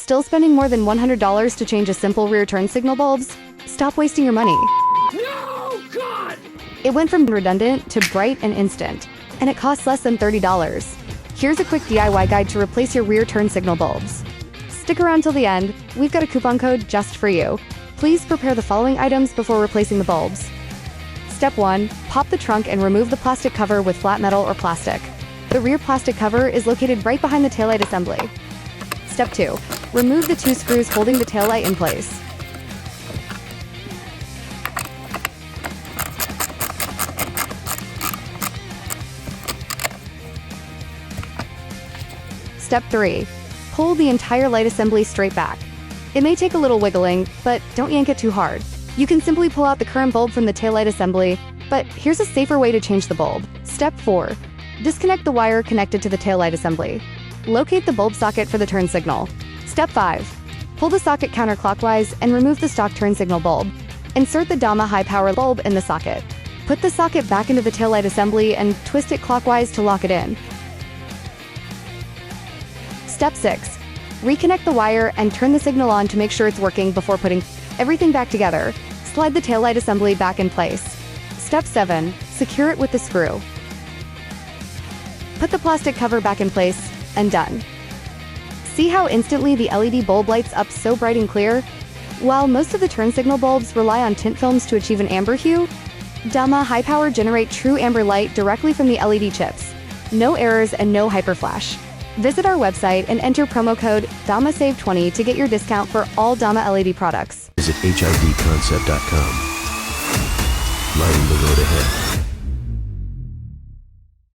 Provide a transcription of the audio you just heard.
Still spending more than $100 to change a simple rear turn signal bulbs? Stop wasting your money. No, God! It went from redundant to bright and instant, and it costs less than $30. Here's a quick DIY guide to replace your rear turn signal bulbs. Stick around till the end. We've got a coupon code just for you. Please prepare the following items before replacing the bulbs. Step 1. Pop the trunk and remove the plastic cover with flat metal or plastic. The rear plastic cover is located right behind the taillight assembly. Step 2. Remove the 2 screws holding the taillight in place. Step 3. Pull the entire light assembly straight back. It may take a little wiggling, but don't yank it too hard. You can simply pull out the current bulb from the taillight assembly, but here's a safer way to change the bulb. Step 4. Disconnect the wire connected to the taillight assembly. Locate the bulb socket for the turn signal. Step 5. Pull the socket counterclockwise and remove the stock turn signal bulb. Insert the DAMA high power bulb in the socket. Put the socket back into the taillight assembly and twist it clockwise to lock it in. Step 6. Reconnect the wire and turn the signal on to make sure it's working before putting everything back together. Slide the taillight assembly back in place. Step 7. Secure it with the screw. Put the plastic cover back in place, and done. See how instantly the LED bulb lights up so bright and clear? While most of the turn signal bulbs rely on tint films to achieve an amber hue, DAMA high power generate true amber light directly from the LED chips. No errors and no hyperflash. Visit our website and enter promo code DAMASAVE20 to get your discount for all DAMA LED products. Visit HIDconcept.com. Lighting the road ahead.